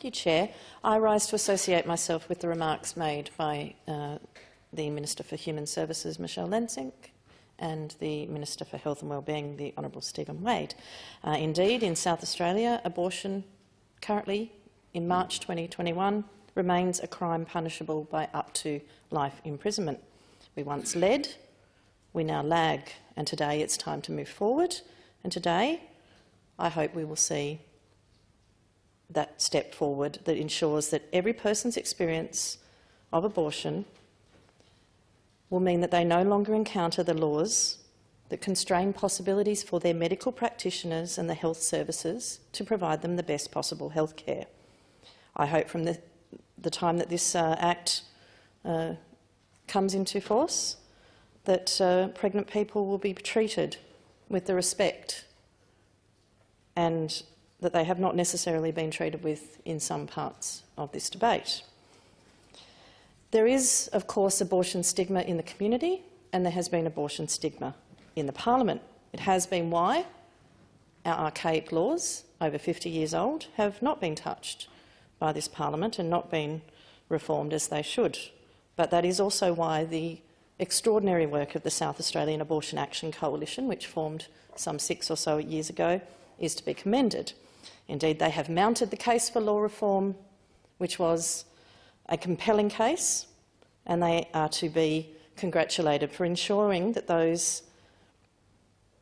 Thank you, Chair. I rise to associate myself with the remarks made by the Minister for Human Services, Michelle Lensink, and the Minister for Health and Wellbeing, the Honourable Stephen Wade. Indeed, in South Australia, abortion currently, in March 2021, remains a crime punishable by up to life imprisonment. We once led, we now lag, and today it's time to move forward. And today, I hope we will see that step forward that ensures that every person's experience of abortion will mean that they no longer encounter the laws that constrain possibilities for their medical practitioners and the health services to provide them the best possible health care. I hope from the time that this Act comes into force that pregnant people will be treated with the respect and that they have not necessarily been treated with in some parts of this debate. There is, of course, abortion stigma in the community, and there has been abortion stigma in the Parliament. It has been why our archaic laws, over 50 years old, have not been touched by this Parliament and not been reformed as they should. But that is also why the extraordinary work of the South Australian Abortion Action Coalition, which formed some 6 or so years ago, is to be commended. Indeed, they have mounted the case for law reform, which was a compelling case, and they are to be congratulated for ensuring that those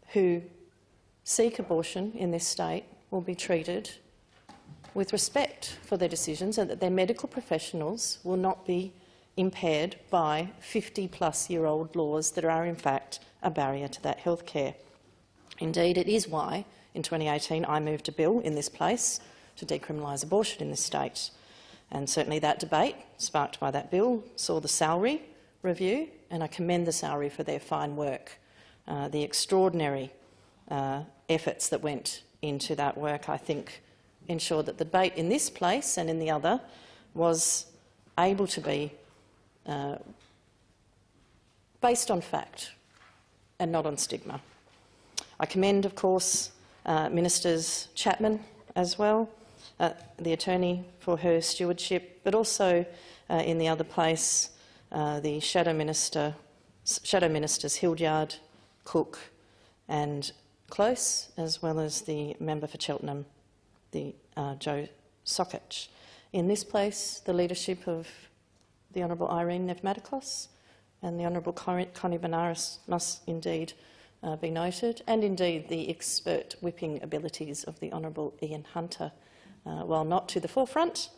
who seek abortion in this state will be treated with respect for their decisions and that their medical professionals will not be impaired by 50-plus-year-old laws that are in fact a barrier to that health care. Indeed, it is why in 2018 I moved a bill in this place to decriminalise abortion in this state. And certainly that debate, sparked by that bill, saw the salary review, and I commend the salary for their fine work. The extraordinary efforts that went into that work, I think, ensured that the debate in this place and in the other was able to be based on fact and not on stigma. I commend, of course, Ministers Chapman as well, the Attorney, for her stewardship, but also in the other place, the Shadow Ministers Hildyard, Cook and Close, as well as the Member for Cheltenham, the Joe Sokach. In this place, the leadership of the Honourable Irene Nevmatikos and the Honourable Connie Benares must indeed be noted, and indeed the expert whipping abilities of the Honourable Ian Hunter, while not to the forefront,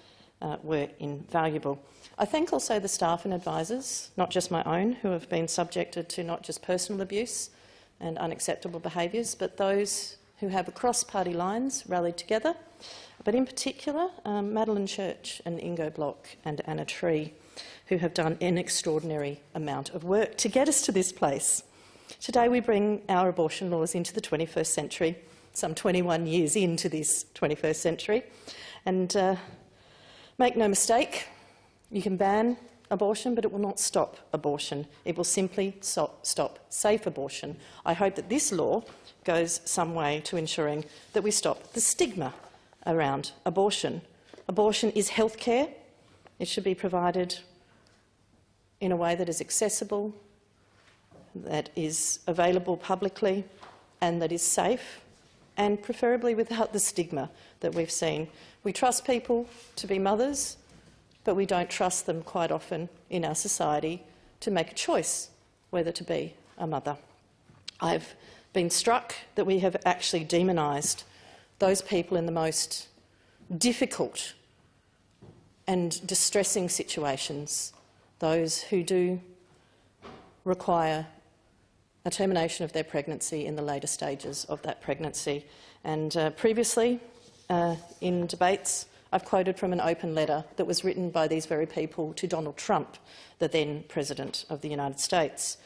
were invaluable. I thank also the staff and advisors, not just my own, who have been subjected to not just personal abuse and unacceptable behaviours, but those who have across party lines rallied together, but in particular Madeline Church and Ingo Block and Anna Tree, who have done an extraordinary amount of work to get us to this place. Today we bring our abortion laws into the 21st century, some 21 years into this 21st century. And make no mistake, you can ban abortion, but it will not stop abortion. It will simply stop safe abortion. I hope that this law goes some way to ensuring that we stop the stigma around abortion. Abortion is health care. It should be provided in a way that is accessible, that is available publicly, and that is safe, and preferably without the stigma that we've seen. We trust people to be mothers, but we don't trust them quite often in our society to make a choice whether to be a mother. I've been struck that we have actually demonised those people in the most difficult and distressing situations, those who do require a termination of their pregnancy in the later stages of that pregnancy. And previously, in debates, I've quoted from an open letter that was written by these very people to Donald Trump, the then President of the United States.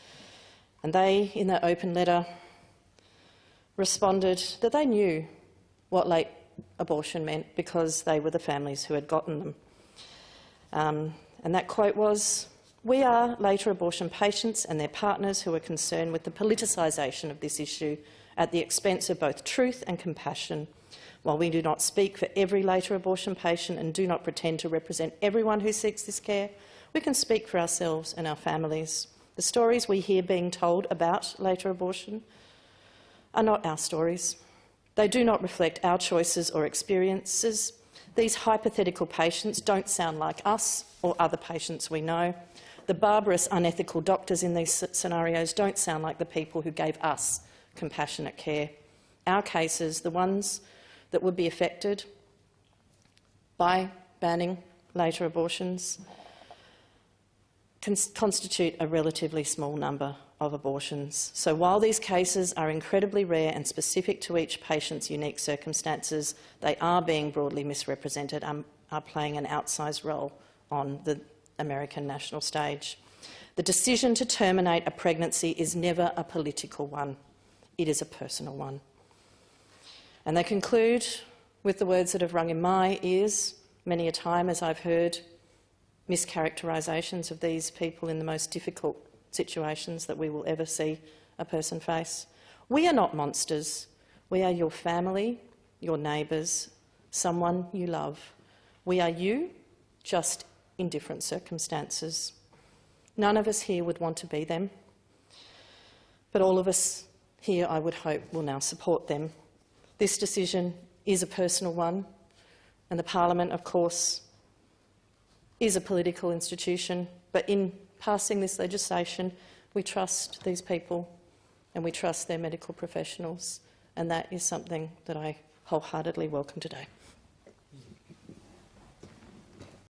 And they, in that open letter, responded that they knew what late abortion meant because they were the families who had gotten them. And that quote was, "We are later abortion patients and their partners who are concerned with the politicisation of this issue at the expense of both truth and compassion. While we do not speak for every later abortion patient and do not pretend to represent everyone who seeks this care, we can speak for ourselves and our families. The stories we hear being told about later abortion are not our stories. They do not reflect our choices or experiences. These hypothetical patients don't sound like us or other patients we know. The barbarous, unethical doctors in these scenarios don't sound like the people who gave us compassionate care. Our cases, the ones that would be affected by banning later abortions, constitute a relatively small number of abortions. So while these cases are incredibly rare and specific to each patient's unique circumstances, they are being broadly misrepresented and are playing an outsized role on the American national stage. The decision to terminate a pregnancy is never a political one. It is a personal one. And they conclude with the words that have rung in my ears many a time as I've heard mischaracterisations of these people in the most difficult situations that we will ever see a person face. We are not monsters. We are your family, your neighbours, someone you love. We are you, just in different circumstances. None of us here would want to be them, but all of us here, I would hope, will now support them. This decision is a personal one, and the Parliament, of course, is a political institution, but in passing this legislation, we trust these people and we trust their medical professionals, and that is something that I wholeheartedly welcome today.